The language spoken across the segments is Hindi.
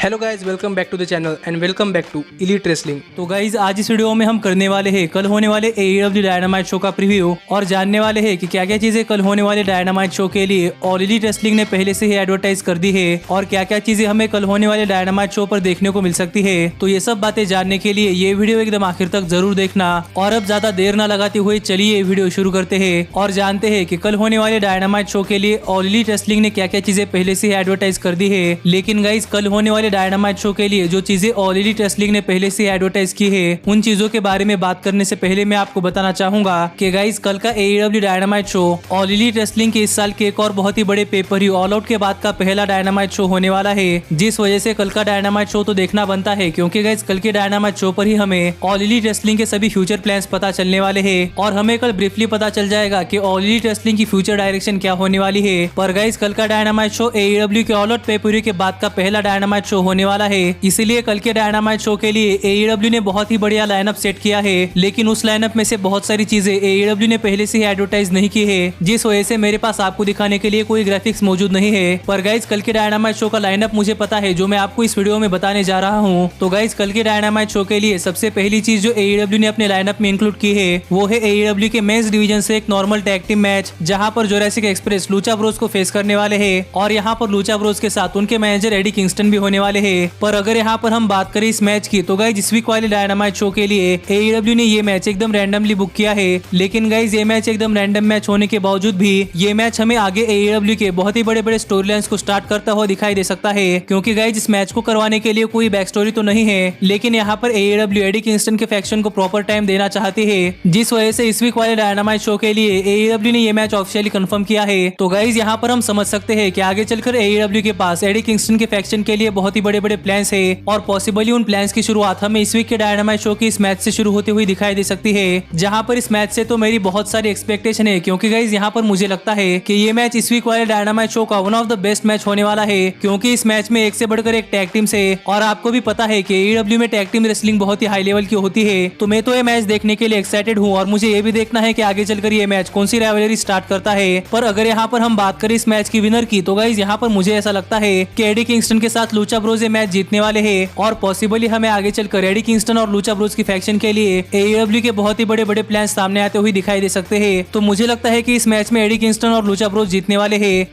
Hello guys, welcome back to the channel and welcome back to elite wrestling. तो गाइज आज इस वीडियो में हम करने वाले हैं कल होने वाले AEW डायनामाइट शो का प्रीव्यू और जानने वाले हैं कि क्या क्या चीजें कल होने वाले डायनामाइट शो के लिए ऑल इलीट रेसलिंग ने पहले से ही एडवर्टाइज कर दी है और क्या क्या चीजें हमें कल होने वाले डायनामाइट शो पर देखने को मिल सकती है। तो ये सब बातें जानने के लिए ये वीडियो एकदम आखिर तक जरूर देखना। और अब ज्यादा देर न लगाते हुए चलिए वीडियो शुरू करते हैं और जानते हैं कि कल होने वाले डायनामाइट शो के लिए ऑल इलीट रेसलिंग ने क्या क्या चीजें पहले से ही एडवर्टाइज कर दी है। लेकिन गाइज कल होने वाले डायनामाइट शो के लिए जो चीजें ऑल इलीट रेसलिंग ने पहले से एडवर्टाइज की है उन चीजों के बारे में बात करने से पहले मैं आपको बताना चाहूंगा कि गाइस कल का AEW dynamite show all elite wrestling के इस साल के एक और बहुत ही बड़े पेपर व्यू ऑल आउट के बाद का पहला डायनामाइट शो होने वाला है, जिस वजह से कल का डायनामाइट शो तो देखना बनता है क्योंकि गाइस कल के डायनामाइट शो पर ही हमें ऑल इलीट रेसलिंग के सभी फ्यूचर प्लान्स पता चलने वाले हैं और हमें कल ब्रीफली पता चल जाएगा कि ऑल इलीट रेसलिंग की फ्यूचर डायरेक्शन क्या होने वाली है। पर गाइस कल का डायनामाइट शो AEW के ऑल आउट पेपर व्यू के बाद का पहला डायनामाइट शो होने वाला है, इसीलिए कल के डायनामाइट शो के लिए AEW ने बहुत ही बढ़िया लाइनअप सेट किया है। लेकिन उस लाइनअप में से बहुत सारी चीजें AEW ने पहले से ही एडवर्टाइज नहीं की है, जिस वजह से मेरे पास आपको दिखाने के लिए कोई ग्राफिक्स मौजूद नहीं है। पर गाइज कल के डायनामाइट शो का लाइनअप मुझे पता है जो मैं आपको इस वीडियो में बताने जा रहा हूँ। तो गाइज कल के डायनामाइट शो के लिए सबसे पहली चीज जो AEW ने अपने लाइनअप में इंक्लूड की है वो है AEW के मेंस डिवीजन से एक नॉर्मल टैग टीम मैच, जहाँ पर जोरासिक एक्सप्रेस लूचा ब्रोस को फेस करने वाले है और यहाँ पर लूचा ब्रोस के साथ उनके मैनेजर एडी किंगस्टन भी होने वाले है। पर अगर यहाँ पर हम बात करें इस मैच की तो गाइज इस वीक वाले डायनामाइट शो के लिए AEW ने ये मैच एकदम रैंडमली बुक किया है। लेकिन गाइज ये मैच एकदम रैंडम मैच होने के बावजूद भी ये मैच हमें आगे AEW के बहुत ही बड़े बड़े स्टोरी लाइन्स को स्टार्ट करता हुआ दिखाई दे सकता है, क्योंकि गाइज इस मैच को करवाने के लिए कोई बैक स्टोरी तो नहीं है, लेकिन यहाँ पर AEW एडी किंगस्टन के फैक्शन को प्रॉपर टाइम देना चाहती है, जिस वजह से इस वीक वाले डायनामाइट शो के लिए AEW ने ये मैच ऑफिशियली कंफर्म किया है। तो गाइज यहाँ पर हम समझ सकते हैं कि आगे चलकर AEW के पास एडी किंगस्टन के फैक्शन के लिए बहुत ही बड़े बड़े प्लान्स है और पॉसिबली उन प्लान्स की शुरुआत हमें इस वीक के डायनामाइट शो की इस मैच से शुरू होती हुई दिखाई दे सकती है। जहां पर इस मैच से तो मेरी बहुत सारी एक्सपेक्टेशन है, क्योंकि गाइज यहां पर मुझे लगता है कि ये मैच इस वीक वाले डायनामाइट शो का one of the best match होने वाला है, क्योंकि इस मैच में एक से बढ़कर एक टैग टीम से और आपको भी पता है कि AEW में टैग टीम रेसलिंग बहुत ही हाई लेवल की होती है। तो मैं तो ये मैच देखने के लिए एक्साइटेड हूँ और मुझे ये भी देखना है कि आगे चलकर ये मैच कौन सी राइवलरी स्टार्ट करता है। पर अगर यहाँ पर हम बात करें इस मैच की विनर की तो गाइज यहाँ पर मुझे ऐसा लगता है कि एडी किंगस्टन के साथ लूचा ब्रोस ये मैच जीतने वाले हैं और पॉसिबली हमें आगे चलकर एडी किंगस्टन और लूचा ब्रोस की फैक्शन के लिए AEW के बहुत ही बड़े बड़े प्लान सामने आते हुए दिखाई दे सकते हैं। तो मुझे लगता है कि इस मैच में एडी किंगस्टन और लूचा ब्रोस जीतने वाले हैं।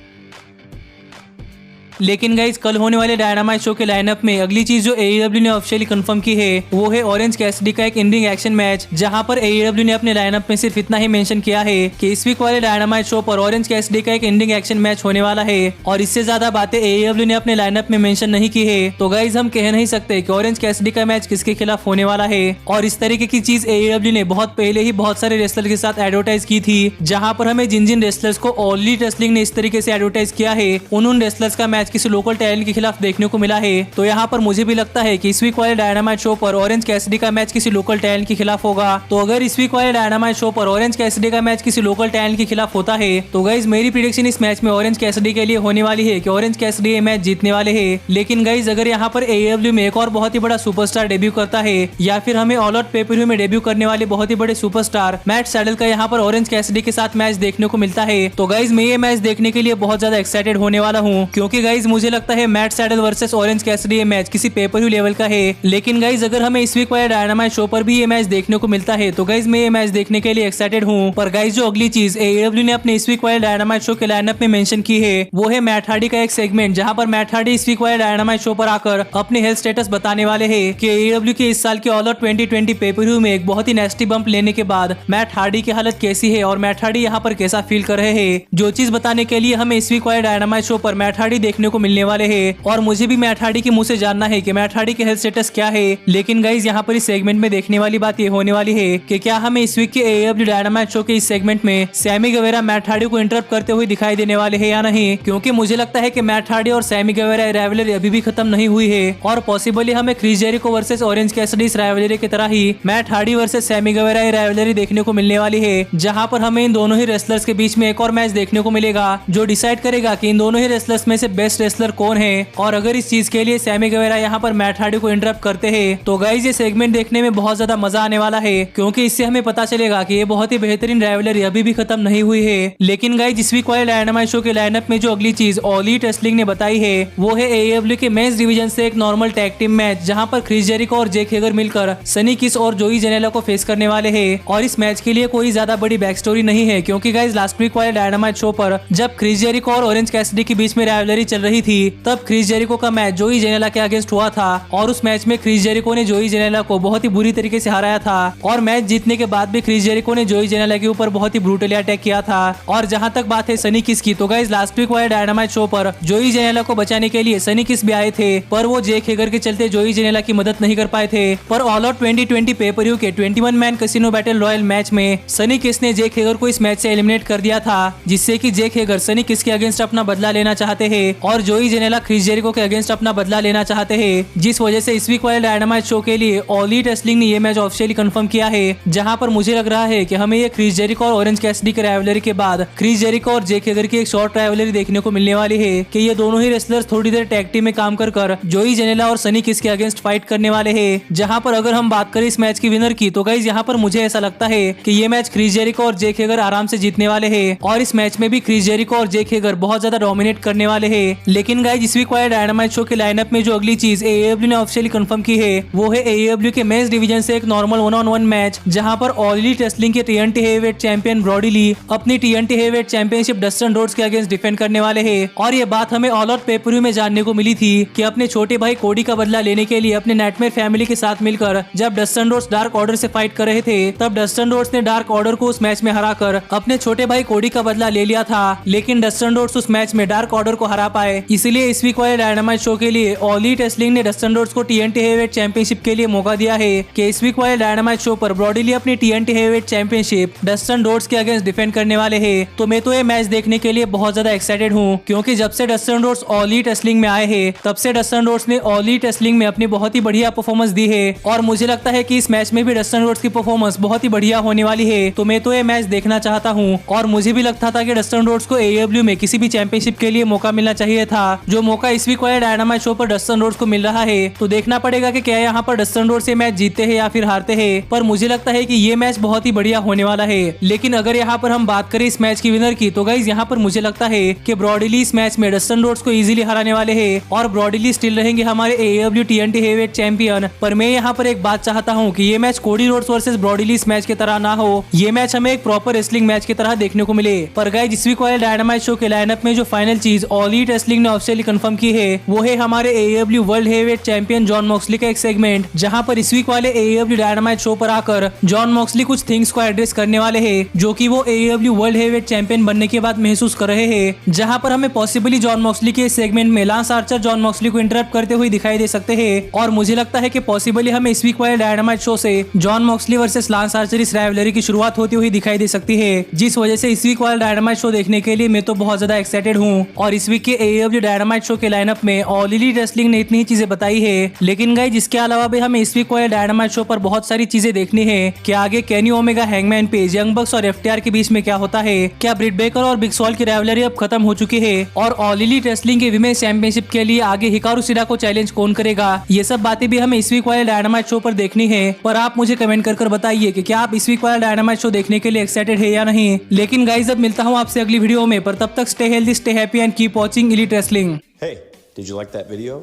लेकिन गाइज कल होने वाले डायनामाइट शो के लाइनअप में अगली चीज जो AEW ने ऑफिशियली कंफर्म की है वो है ऑरेंज कैसिडी का एक इंडिंग एक्शन मैच, जहां पर AEW ने अपने लाइनअप में सिर्फ इतना ही मेंशन किया है कि इस वीक वाले डायनामाइट शो पर ऑरेंज कैसिडी का एक इंडिंग एक्शन मैच होने वाला है और इससे ज्यादा बातें AEW ने अपने लाइनअप में मेंशन नहीं की है। तो गाइज हम कह नहीं सकते कि ऑरेंज कैसिडी का मैच किसके खिलाफ होने वाला है और इस तरीके की चीज AEW ने बहुत पहले ही बहुत सारे रेसलर के साथ एडवर्टाइज की थी, जहाँ पर हमें जिन जिन रेसलर्स को ऑल इलीट रेसलिंग ने इस तरीके से एडवर्टाइज किया है उन रेसलर्स का मैच किसी लोकल टैलेंट के खिलाफ देखने को मिला है। तो यहाँ पर मुझे भी लगता है कि इस वीक वाले डायनामाइट शो पर ऑरेंज कैसिडी का मैच किसी लोकल टैलेंट के खिलाफ होगा। तो अगर इस वीक वाले डायनामाइट शो पर ऑरेंज कैसिडी का मैच किसी लोकल टैलेंट के खिलाफ होता है तो गाइज मेरी प्रेडिक्शन इस मैच में ऑरेंज कैसिडी के लिए होने वाली है कि ऑरेंज कैसिडी ये मैच जीतने वाले है। लेकिन गाइज अगर यहाँ पर AEW में एक और बहुत ही बड़ा सुपरस्टार डेब्यू करता है या फिर हमें ऑल आउट पेपर व्यू में डेब्यू करने वाले बहुत ही बड़े सुपरस्टार मैट सैडल का यहाँ पर ऑरेंज कैसिडी के साथ मैच देखने को मिलता है तो गाइज मैं ये मैच देखने के लिए बहुत ज्यादा एक्साइटेड होने वाला हूँ, क्योंकि गाइज मुझे लगता है Matt Sydal versus Orange Cassidy ये मैच किसी पेपर व्यू लेवल का है। लेकिन गाइज अगर हमें इस वीक वाले डायनामाइट शो पर भी ये मैच देखने को मिलता है तो गाइज मैं ये मैच देखने के लिए एक्साइटेड हूँ। पर गाइज जो अगली चीज AEW ने अपने इस वीक वाले डायनामाइट शो के लाइनअप में मेंशन की है वो है मैट हार्डी का एक सेगमेंट, जहाँ पर मैट हार्डी इस वीक वाले डायनामाइट शो पर आकर अपने हेल्थ स्टेटस बताने वाले है कि AEW के इस साल के ऑल आउट 2020 पेपर व्यू में एक बहुत ही नेस्टी बम्प लेने के बाद मैट हार्डी की हालत कैसी है और मैट हार्डी यहाँ पर कैसा फील कर रहे हैं। जो चीज बताने के लिए हमें इस वीक वाले डायनामाइट शो पर मैट हार्डी देखने को मिलने वाले है और मुझे भी मैट हार्डी के मुंह से जानना है कि मैट हार्डी के हेल्थ स्टेटस क्या है। लेकिन गाइज यहाँ पर इस सेगमेंट में देखने वाली बात ये होने वाली है कि क्या हमें इस वीक के AEW डायनामाइट शो के इस सेगमेंट में सैमी गवेरा मैट हार्डी को इंटरप्ट करते हुए दिखाई देने वाले हैं या नहीं, क्योंकि मुझे लगता है कि मैट हार्डी और सैमी गवेरा राइवलरी अभी भी खत्म नहीं हुई है और पॉसिबली हमें Chris Jericho versus Orange Cassidy इस राइवलरी की तरह ही Matt Hardy versus Sammy Guevara rivalry देखने को मिलने वाली है, जहाँ पर हमें इन दोनों ही रेसलर्स के बीच में एक और मैच देखने को मिलेगा जो डिसाइड करेगा कि इन दोनों ही रेसलर्स में से बेस्ट बेस्ट रेसलर कौन है और अगर इस चीज के लिए सैमी गेवेरा यहाँ पर मैट हार्डी को इंटरप्ट करते हैं तो गाइज ये सेगमेंट देखने में बहुत ज्यादा मजा आने वाला है, क्योंकि इससे हमें पता चलेगा कि ये बहुत ही बेहतरीन राइवलरी अभी भी खत्म नहीं हुई है। लेकिन गाइज इस वीक वाले डायनामाइट शो के लाइनअप में जो अगली चीज ऑल एलीट रेसलिंग ने बताई है वो है AEW के मेंस डिवीजन से एक नॉर्मल टैग टीम मैच, जहां पर क्रिस जेरिको और जैक हेगर मिलकर सनी किस और जोई जेनेला को फेस करने वाले हैं। और इस मैच के लिए कोई ज्यादा बड़ी बैक स्टोरी नहीं है, क्योंकि गाइज लास्ट वीक वाले डायनामाइट शो पर जब क्रिस जेरिको और ऑरेंज कैसिडी के बीच में राइवलरी चल रही थी तब क्रिस जेरिको का मैच जोई जेनेला के अगेंस्ट हुआ था और उस मैच में क्रिस जेरिको ने जोई जेनेला को बहुत ही बुरी तरीके से हराया था और मैच जीतने के बाद भी क्रिस जेरिको ने जोई जेनेला के ऊपर बहुत ही ब्रूटली अटैक किया था। और जहां तक बात है सनी किस की, तो गाइज लास्ट वीक वाले डायनामाइट शो पर जोई जेनेला को बचाने के लिए सनी किस भी आए थे, पर वो जैक हेगर के चलते जोई जेनेला की मदद नहीं कर पाए थे। पर ऑल आउट 2020 पेपर व्यू के 21 man casino battle royal match में सनी किस ने जैक हेगर को इस मैच से एलिमिनेट कर दिया था, जिससे कि जैक हेगर सनी किस के अगेंस्ट अपना बदला लेना चाहते हैं और जोई जेनेला क्रिस जेरिको के अगेंस्ट अपना बदला लेना चाहते हैं, जिस वजह से इस वीक वाले डायनामाइट शो के लिए ऑल एलीट रेसलिंग ने ये मैच ऑफिशियली कंफर्म किया है, जहां पर मुझे लग रहा है कि हमें ये क्रिस जेरिको और ऑरेंज कैसिडी के राइवलरी के बाद क्रिस जेरिको और जैक हेगर की एक शॉर्ट राइवलरी देखने को मिलने वाली है कि ये दोनों ही रेसलर्स थोड़ी देर टैग टीम में काम कर जोई जेनेला और सनी किस के अगेंस्ट फाइट करने वाले हैं। जहां पर अगर हम बात करें इस मैच की विनर की, तो गाइस यहाँ पर मुझे ऐसा लगता है कि ये मैच क्रिस जेरिको और जैक हेगर आराम से जीतने वाले हैं और इस मैच में भी क्रिस जेरिको और जैक हेगर बहुत ज्यादा डोमिनेट करने वाले हैं। लेकिन गाइस इस वीक वाले डायनामाइट शो के लाइनअप में जो अगली चीज AEW ने ऑफिशियली कंफर्म की है वो है AEW के मेंस डिवीजन से एक नॉर्मल 1-on-1 मैच, जहां पर ऑल एलीट रेसलिंग के TNT heavyweight champion Brodie Lee अपनी TNT heavyweight championship Dustin Rhodes के अगेंस्ट डिफेंड करने वाले हैं। और ये बात हमें ऑल आउट पेपर में जानने को मिली थी कि अपने छोटे भाई कोडी का बदला लेने के लिए अपने नाइटमेयर फैमिली के साथ मिलकर जब डस्टन रोड्स डार्क ऑर्डर से फाइट कर रहे थे तब डस्टन रोड्स ने डार्क ऑर्डर को उस मैच में हराकर अपने छोटे भाई कोडी का बदला ले लिया था। लेकिन डस्टन रोड्स उस मैच में डार्क ऑर्डर को हरा पाए, इसलिए इस वीक वाले डायनामाइट शो के लिए ऑल एलीट रेसलिंग ने डस्टन रोड्स को TNT हेवीवेट चैंपियनशिप के लिए मौका दिया है कि इस वीक वाले डायनामाइट शो पर ब्रॉडी ली अपनी TNT heavyweight championship Dustin Rhodes के अगेंस्ट डिफेंड करने वाले हैं। तो मैं तो ये मैच देखने के लिए बहुत ज्यादा एक्साइटेड हूँ, क्योंकि जब से Dustin Rhodes All Elite Wrestling में आए हैं तब से डस्टन रोड्स ने ऑल एलीट रेसलिंग में अपनी बहुत ही बढ़िया परफॉर्मेंस दी है और मुझे लगता है कि इस मैच में भी डस्टन रोड्स की परफॉर्मेंस बहुत ही बढ़िया होने वाली है। तो मैं तो ये मैच देखना चाहता हूँ और मुझे भी लगता था कि डस्टन रोड्स को AEW में किसी भी चैंपियनशिप के लिए मौका मिलना चाहिए था, जो मौका इस वीक वाले डायनामाइट शो पर डस्टन रोड्स को मिल रहा है। तो देखना पड़ेगा कि क्या यहाँ पर डस्टन रोड्स ये मैच जीतते हैं या फिर हारते हैं, पर मुझे लगता है कि ये मैच बहुत ही बढ़िया होने वाला है। लेकिन अगर यहाँ पर हम बात करें इस मैच की विनर की, तो गाइज यहाँ पर मुझे लगता है कि ब्रॉडी ली इस मैच में डस्टन रोड्स को इजीली हराने वाले हैं और ब्रॉडी ली स्टिल रहेंगे हमारे AEW TNT हेवीवेट चैंपियन। पर मैं यहाँ पर एक बात चाहता हूँ कि ये match Cody Rhodes versus Brody ली इस मैच की तरह ना हो, ये मैच हमें एक प्रॉपर रेसलिंग मैच की तरह देखने को मिले। पर गाइज इस वीक वाले डायनामाइट शो के लाइनअप में जो फाइनल चीज ऑल एलीट रेसलिंग ने ऑफिशियली कंफर्म की है वो है हमारे AEW world heavyweight champion John Moxley का एक सेगमेंट, जहाँ पर इस वीक वाले AEW डायनामाइट शो पर आकर जॉन मॉक्सली कुछ थिंग्स को एड्रेस करने वाले हैं जो कि वो AEW वर्ल्ड हेवीवेट चैंपियन बनने के बाद महसूस कर रहे हैं। जहाँ पर हमें पॉसिबली जॉन मॉक्सली के सेगमेंट में लांस आर्चर जॉन मॉक्सली को इंटरप्ट करते हुए दिखाई दे सकते हैं और मुझे लगता है कि पॉसिबली हमें इस वीक वाले डायनामाइट शो से John Moxley versus lance Archer इस राइवलरी की शुरुआत होती हुई दिखाई दे सकती है, जिस वजह से इस वीक वाला डायनामाइट शो देखने के लिए मैं तो बहुत ज्यादा एक्साइटेड हूँ। और इस वीक के AEW डायनामाइट शो के लाइनअप में ऑल एलीट रेसलिंग ने इतनी चीजें बताई है, लेकिन गाइस इसके अलावा भी हमें इस वीक वाले डायनामाइट शो पर बहुत सारी चीजें देखनी है कि आगे Kenny Omega, hangman page, young बक्स और FTR के बीच में क्या होता है, क्या ब्रिट बेकर और बिग सॉल की राइवलरी अब खत्म हो चुकी है और ऑल एलीट रेसलिंग के विमेंस चैंपियनशिप के लिए आगे हिकारू सिडा को चैलेंज कौन करेगा। ये सब बातें भी हमें इस वीक वाले डायनामाइट शो पर देखनी है। पर आप मुझे कमेंट कर बताइए कि क्या आप इस वीक वाला डायनामाइट शो देखने के लिए एक्साइटेड है या नहीं। लेकिन गाइस अब मिलता हूँ आपसे अगली वीडियो में, पर तब तक stay healthy, stay happy and keep watching elite wrestling. Hey, did you like that video?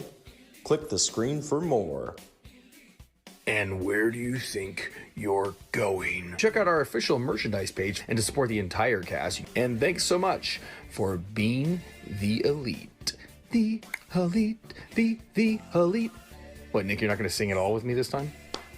Click the screen for more. And where do you think you're going? Check out our official merchandise page and to support the entire cast. And thanks so much for being the elite. The elite, the elite. What, Nick, you're not going to sing it all with me this time?